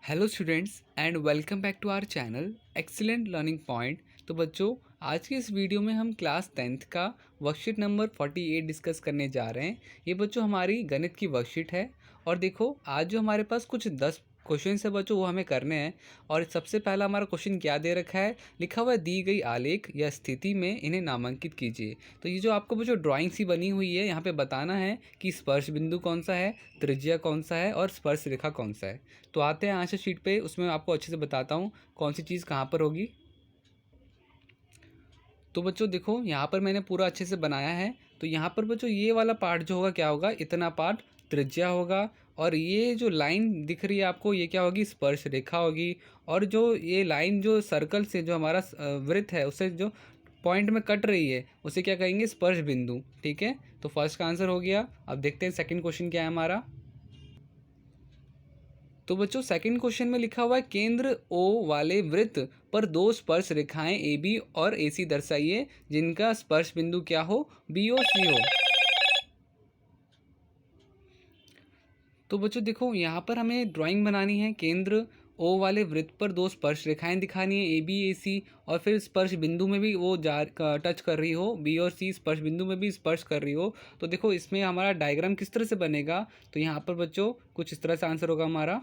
Hello students and welcome back to our channel excellent learning point. तो बच्चों, आज की इस वीडियो में हम क्लास 10th का वर्कशीट नंबर 48 डिस्कस करने जा रहे हैं। ये बच्चों हमारी गणित की वर्कशीट है। और देखो, आज जो हमारे पास कुछ 10 क्वेश्चन है बच्चों, वो हमें करने हैं। और सबसे पहला हमारा क्वेश्चन क्या दे रखा है, लिखा हुआ है दी गई आलेख या स्थिति में इन्हें नामांकित कीजिए। तो ये जो आपको जो ड्राइंग सी बनी हुई है, यहाँ पे बताना है कि स्पर्श बिंदु कौन सा है, त्रिज्या कौन सा है और स्पर्श रेखा कौन सा है। तो आते हैं आंसर शीट पे, उसमें आपको अच्छे से बताता हूँ कौन सी चीज़ कहाँ पर होगी। तो बच्चों देखो, यहाँ पर मैंने पूरा अच्छे से बनाया है। तो यहाँ पर बच्चों ये वाला पार्ट जो होगा क्या होगा, इतना पार्ट त्रिज्या होगा। और ये जो लाइन दिख रही है आपको, ये क्या होगी, स्पर्श रेखा होगी। और जो ये लाइन जो सर्कल से जो हमारा वृत्त है उससे जो पॉइंट में कट रही है, उसे क्या कहेंगे, स्पर्श बिंदु। ठीक है, तो फर्स्ट का आंसर हो गया। अब देखते हैं सेकंड क्वेश्चन क्या है हमारा। तो बच्चों सेकंड क्वेश्चन में लिखा हुआ है केंद्र ओ वाले वृत्त पर दो स्पर्श रेखाएं ए बी और ए सी दर्शाइए जिनका स्पर्श बिंदु क्या हो, बी और सी हो। तो बच्चों देखो, यहाँ पर हमें ड्राइंग बनानी है। केंद्र ओ वाले वृत्त पर दो स्पर्श रेखाएं दिखानी है, ए बी ए सी। और फिर स्पर्श बिंदु में भी वो टच कर रही हो, बी और सी स्पर्श बिंदु में भी स्पर्श कर रही हो। तो देखो, इसमें हमारा डायग्राम किस तरह से बनेगा। तो यहाँ पर बच्चों कुछ इस तरह से आंसर होगा हमारा।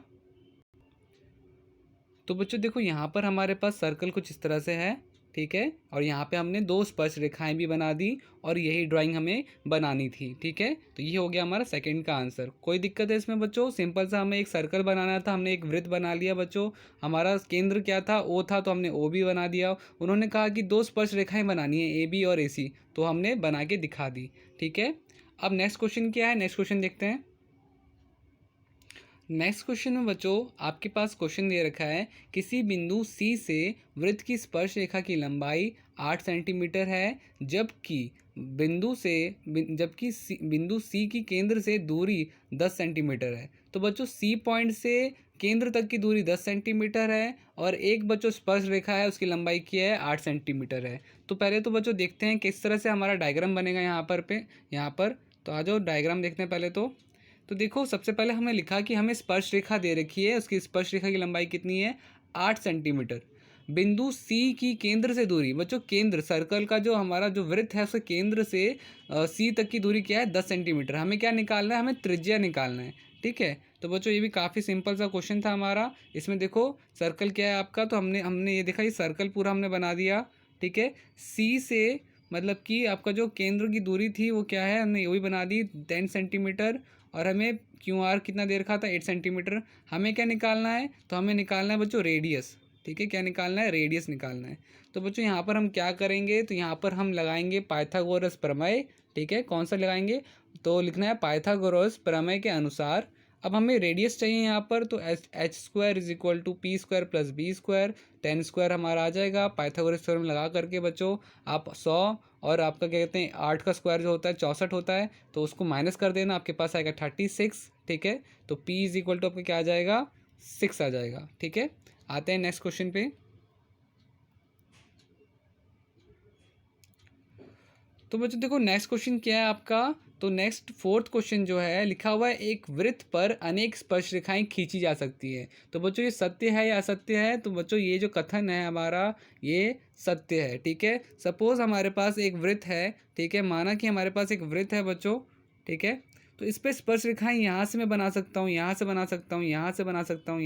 तो बच्चों देखो, यहाँ पर हमारे पास सर्कल कुछ इस तरह से है। ठीक है, और यहाँ पे हमने दो स्पर्श रेखाएं भी बना दी और यही ड्राइंग हमें बनानी थी। ठीक है, तो ये हो गया हमारा सेकंड का आंसर। कोई दिक्कत है इसमें बच्चों, सिंपल सा हमें एक सर्कल बनाना था, हमने एक वृत्त बना लिया बच्चों। हमारा केंद्र क्या था, ओ था, तो हमने ओ भी बना दिया। उन्होंने कहा कि दो स्पर्श रेखाएँ बनानी है, ए बी और ए सी, तो हमने बना के दिखा दी। ठीक है, अब नेक्स्ट क्वेश्चन क्या है, नेक्स्ट क्वेश्चन देखते हैं। नेक्स्ट क्वेश्चन में बच्चों आपके पास क्वेश्चन दे रखा है, किसी बिंदु सी से वृत्त की स्पर्श रेखा की लंबाई 8 सेंटीमीटर है, जबकि बिंदु सी की केंद्र से दूरी 10 सेंटीमीटर है। तो बच्चों सी पॉइंट से केंद्र तक की दूरी 10 सेंटीमीटर है और एक बच्चों स्पर्श रेखा है, उसकी लंबाई क्या है, 8 सेंटीमीटर है। तो पहले तो बच्चों देखते हैं किस तरह से हमारा डायग्राम बनेगा यहाँ पर। तो आ जाओ डायग्राम देखते हैं पहले तो देखो, सबसे पहले हमने लिखा कि हमें स्पर्श रेखा दे रखी है, उसकी स्पर्श रेखा की लंबाई कितनी है, 8 सेंटीमीटर। बिंदु सी की केंद्र से दूरी, बच्चों केंद्र सर्कल का जो हमारा जो वृत्त है उसके केंद्र से सी तक की दूरी क्या है, 10 सेंटीमीटर। हमें क्या निकालना है, हमें त्रिज्या निकालना है। ठीक है, तो बच्चों ये भी काफ़ी सिंपल सा क्वेश्चन था हमारा। इसमें देखो सर्कल क्या है आपका, तो हमने हमने ये देखा, ये सर्कल पूरा हमने बना दिया। ठीक है, सी से मतलब कि आपका जो केंद्र की दूरी थी वो क्या है, हमने वही बना दी 10 सेंटीमीटर। और हमें क्यू आर कितना दे रखा था, 8 सेंटीमीटर। हमें क्या निकालना है, तो हमें निकालना है बच्चों रेडियस। ठीक है, क्या निकालना है, रेडियस निकालना है। तो बच्चों यहाँ पर हम क्या करेंगे, तो यहाँ पर हम लगाएंगे पाइथागोरस प्रमेय। ठीक है, कौन सा लगाएंगे, तो लिखना है पाइथागोरस प्रमेय के अनुसार। अब हमें रेडियस चाहिए यहाँ पर, तो H square is equal to P square plus B square, 10 square हमारा आ जाएगा। पाइथागोरस थ्योरम लगा करके बच्चों आप 100 और आपका क्या कहते हैं 8 का स्क्वायर जो होता है 64 होता है, तो उसको माइनस कर देना, आपके पास आएगा 36। ठीक है, तो p इज इक्वल टू आपका क्या आ जाएगा, 6 आ जाएगा। ठीक है, आते हैं नेक्स्ट क्वेश्चन पे। तो बच्चों देखो, नेक्स्ट क्वेश्चन क्या है आपका, तो नेक्स्ट फोर्थ क्वेश्चन जो है, लिखा हुआ है एक वृत्त पर अनेक स्पर्श रेखाएं खींची जा सकती है। तो बच्चों ये सत्य है या असत्य है, तो बच्चों ये जो कथन है हमारा, ये सत्य है। ठीक है, सपोज हमारे पास एक वृत्त है। ठीक है, माना कि हमारे पास एक वृत्त है बच्चों। ठीक है, तो इस पर स्पर्श रेखाएं यहाँ से मैं बना सकता हूँ, यहाँ से बना सकता हूँ, यहाँ से बना सकता हूँ,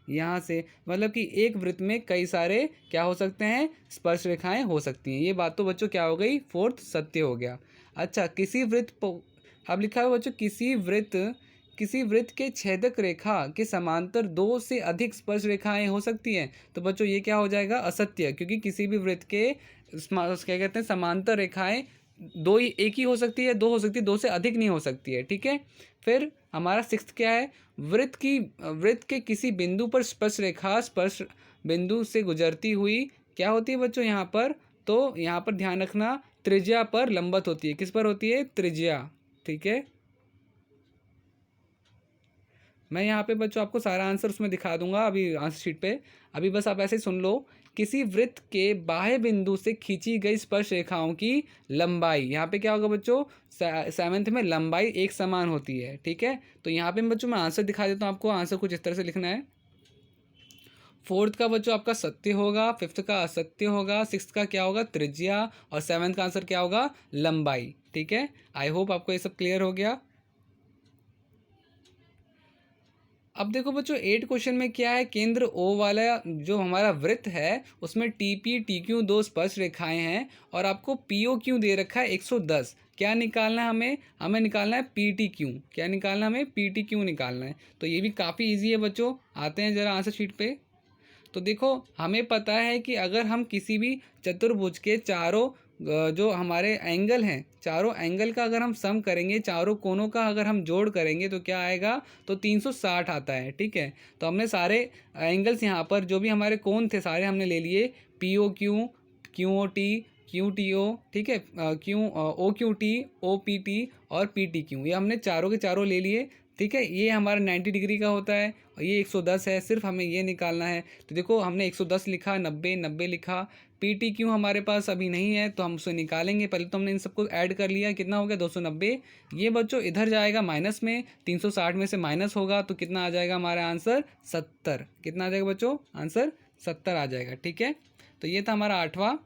यहाँ से, मतलब कि एक वृत्त में कई सारे क्या हो सकते हैं, स्पर्श रेखाएं हो सकती हैं। ये बात तो बच्चों क्या हो गई, फोर्थ सत्य हो गया। अच्छा, अब लिखा है बच्चों, किसी वृत्त के छेदक रेखा के समांतर दो से अधिक स्पर्श रेखाएं हो सकती हैं। तो बच्चों ये क्या हो जाएगा, असत्य, क्योंकि किसी भी वृत्त के क्या कहते हैं, समांतर रेखाएं दो ही, एक ही हो सकती है, दो हो सकती है, दो से अधिक नहीं हो सकती है। ठीक है, फिर हमारा सिक्स्थ क्या है, वृत्त के किसी बिंदु पर स्पर्श रेखा स्पर्श बिंदु से गुजरती हुई क्या होती है बच्चों यहाँ पर, तो यहाँ पर ध्यान रखना, त्रिज्या पर लंबवत होती है। किस पर होती है, त्रिज्या। ठीक है, मैं यहाँ पे बच्चों आपको सारा आंसर उसमें दिखा दूंगा अभी आंसर शीट पे। अभी बस आप ऐसे ही सुन लो, किसी वृत्त के बाह्य बिंदु से खींची गई स्पर्श रेखाओं की लंबाई, यहाँ पे क्या होगा बच्चों, सेवन्थ में लंबाई एक समान होती है। ठीक है, तो यहाँ पे बच्चों मैं आंसर दिखा देता हूँ आपको। आंसर कुछ इस तरह से लिखना है, फोर्थ का बच्चों आपका सत्य होगा, फिफ्थ का असत्य होगा, सिक्स्थ का क्या होगा त्रिज्या, और सेवन्थ का आंसर क्या होगा लंबाई। ठीक है, आई होप आपको ये सब क्लियर हो गया। अब देखो बच्चों 8 क्वेश्चन में क्या है, केंद्र ओ वाला जो हमारा वृत्त है उसमें टी पी टी क्यू दो स्पर्श रेखाएं हैं और आपको पी ओ क्यू दे रखा है 110। क्या निकालना है हमें, हमें निकालना है पी टी क्यू। क्या निकालना है, हमें पी टी क्यू निकालना है। तो ये भी काफ़ी इजी है बच्चों। आते हैं ज़रा आंसर शीट पे। तो देखो हमें पता है कि अगर हम किसी भी चतुर्भुज के चारों जो हमारे एंगल हैं, चारों एंगल का अगर हम सम करेंगे, चारों कोनों का अगर हम जोड़ करेंगे तो क्या आएगा, तो 360 आता है। ठीक है, तो हमने सारे एंगल्स यहाँ पर जो भी हमारे कोण थे सारे हमने ले लिए, P O Q, Q O T, Q T O, ठीक है, Q O Q T, O P T और पी टी क्यू, ये हमने चारों के चारों ले लिए। ठीक है, ये हमारा 90 डिग्री का होता है और ये 110 है, सिर्फ हमें ये निकालना है। तो देखो हमने 110 लिखा, 90 90 लिखा। पी टी क्यू हमारे पास अभी नहीं है तो हम उसे निकालेंगे। पहले तो हमने इन सबको ऐड कर लिया, कितना हो गया 290। ये बच्चों इधर जाएगा माइनस में, 360 में से माइनस होगा तो कितना आ जाएगा हमारा आंसर 70। कितना आ जाएगा बच्चों, आंसर 70 आ जाएगा। ठीक है, तो ये था हमारा आठवां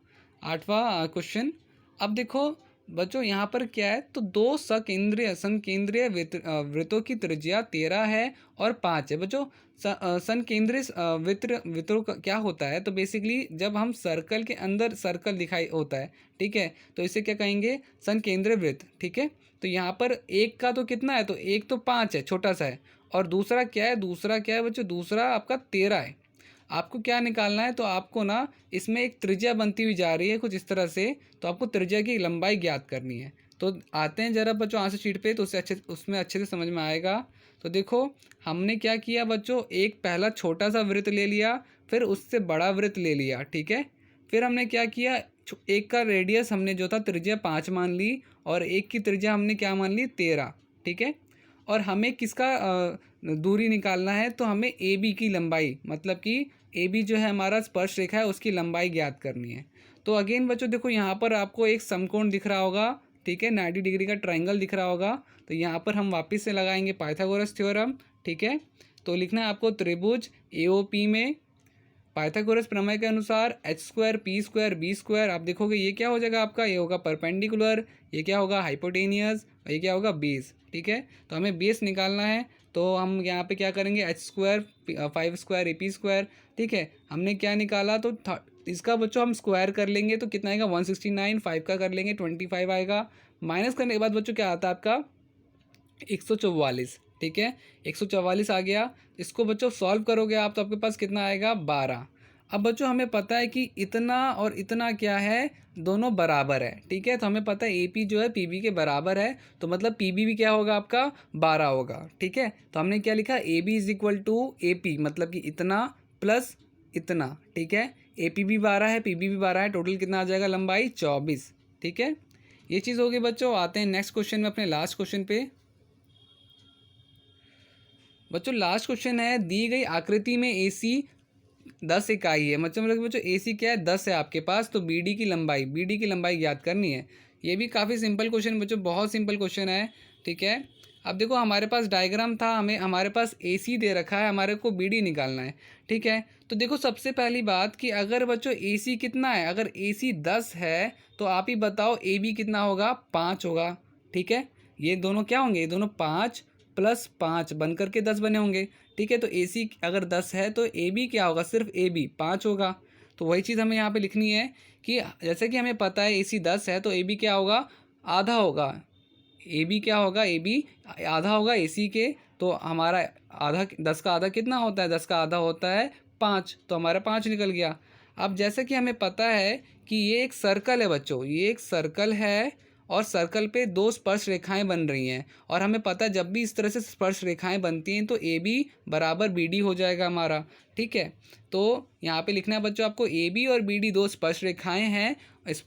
क्वेश्चन। अब देखो बच्चों यहाँ पर क्या है, तो दो संकेंद्रीय वृत्तों की त्रिज्या 13 है और 5 है। बच्चों संकेंद्रीय वृत्तों का क्या होता है, तो बेसिकली जब हम सर्कल के अंदर सर्कल दिखाई होता है, ठीक है, तो इसे क्या कहेंगे, संकेंद्रीय वृत्त। ठीक है, तो यहाँ पर एक का तो कितना है, तो एक तो 5 है, छोटा सा है, और दूसरा क्या है, बच्चों दूसरा आपका 13 है। आपको क्या निकालना है, तो आपको ना इसमें एक त्रिज्या बनती हुई जा रही है कुछ इस तरह से, तो आपको त्रिज्या की लंबाई ज्ञात करनी है। तो आते हैं जरा बच्चों आंसर शीट पे, तो उसमें अच्छे से समझ में आएगा। तो देखो हमने क्या किया बच्चों, एक पहला छोटा सा वृत्त ले लिया, फिर उससे बड़ा वृत्त ले लिया। ठीक है, फिर हमने क्या किया, एक का रेडियस हमने जो था त्रिज्या 5 मान ली और एक की त्रिज्या हमने क्या मान ली 13। ठीक है, और हमें किसका दूरी निकालना है, तो हमें ए बी की लंबाई, मतलब कि ए बी जो है हमारा स्पर्श रेखा है उसकी लंबाई ज्ञात करनी है। तो अगेन बच्चों देखो यहाँ पर आपको एक समकोण दिख रहा होगा, ठीक है, 90 डिग्री का ट्रायंगल दिख रहा होगा। तो यहाँ पर हम वापस से लगाएंगे पाइथागोरस थ्योरम। ठीक है, तो लिखना है आपको त्रिभुज ए ओ पी में पाइथागोरस प्रमेय के अनुसार H square P square B square, आप देखोगे ये क्या हो जाएगा आपका, ये होगा परपेंडिकुलर, ये क्या होगा हाइपोटेनियस, और ये क्या होगा बेस। ठीक है, तो हमें बेस निकालना है, तो हम यहाँ पे क्या करेंगे, H square 5 square A P square. ठीक है, हमने क्या निकाला, तो इसका बच्चों हम स्क्वायर कर लेंगे तो कितना आएगा 169, 5 का कर लेंगे 25 आएगा, माइनस करने के बाद बच्चों क्या आता है आपका 144। ठीक है, 144 आ गया। इसको बच्चों सॉल्व करोगे आप तो आपके पास कितना आएगा 12। अब बच्चों हमें पता है कि इतना और इतना क्या है, दोनों बराबर है। ठीक है, तो हमें पता है ए पी जो है पी बी के बराबर है, तो मतलब पी बी भी क्या होगा आपका 12 होगा। ठीक है, तो हमने क्या लिखा, A B is equal to A P, मतलब कि इतना प्लस इतना। ठीक है, ए पी भी 12 है, पी बी भी 12 है, टोटल कितना आ जाएगा लंबाई 24। ठीक है, ये चीज़ होगी बच्चों। आते हैं नेक्स्ट क्वेश्चन में, अपने लास्ट क्वेश्चन पे। बच्चों लास्ट क्वेश्चन है, दी गई आकृति में ए सी 10 इकाई है, मतलब बच्चों ए सी क्या है 10 है आपके पास, तो बी डी की लंबाई ज्ञात करनी है। ये भी काफ़ी सिंपल क्वेश्चन बच्चों, बहुत सिंपल क्वेश्चन है। ठीक है, अब देखो हमारे पास डायग्राम था, हमारे पास ए सी दे रखा है, हमारे को बी डी निकालना है। ठीक है, तो देखो सबसे पहली बात कि अगर बच्चों ए सी कितना है, अगर ए सी 10 है तो आप ही बताओ ए बी कितना होगा, 5 होगा। ठीक है, ये दोनों क्या होंगे, ये दोनों 5 प्लस 5 बन करके 10 बने होंगे। ठीक है, तो ए सी अगर 10 है तो ए बी क्या होगा, सिर्फ ए बी 5 होगा। तो वही चीज़ हमें यहाँ पे लिखनी है कि जैसे कि हमें पता है ए सी 10 है तो ए बी क्या होगा, आधा होगा। ए बी क्या होगा, ए बी आधा होगा ए सी के, तो हमारा आधा 10 का आधा कितना होता है, 10 का आधा होता है 5, तो हमारा 5 निकल गया। अब जैसे कि हमें पता है कि ये एक सर्कल है बच्चों, ये एक सर्कल है और सर्कल पे दो स्पर्श रेखाएं बन रही हैं, और हमें पता है जब भी इस तरह से स्पर्श रेखाएं बनती हैं तो ए बी बराबर बी डी हो जाएगा हमारा। ठीक है, तो यहाँ पे लिखना है बच्चों आपको, ए बी और बी डी दो स्पर्श रेखाएं हैं,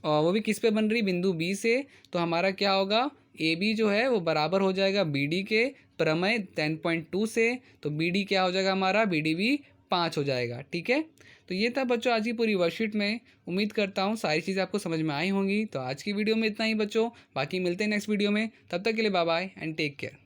वो भी किस पे बन रही, बिंदु बी से, तो हमारा क्या होगा, ए बी जो है वो बराबर हो जाएगा बी डी के प्रमेय 10.2 से, तो बी डी क्या हो जाएगा हमारा, बी डी भी 5 हो जाएगा। ठीक है, तो ये था बच्चों आज की पूरी वर्कशीट में। उम्मीद करता हूँ सारी चीज़ें आपको समझ में आई होंगी। तो आज की वीडियो में इतना ही बच्चों, बाकी मिलते हैं नेक्स्ट वीडियो में, तब तक के लिए bye bye and take care.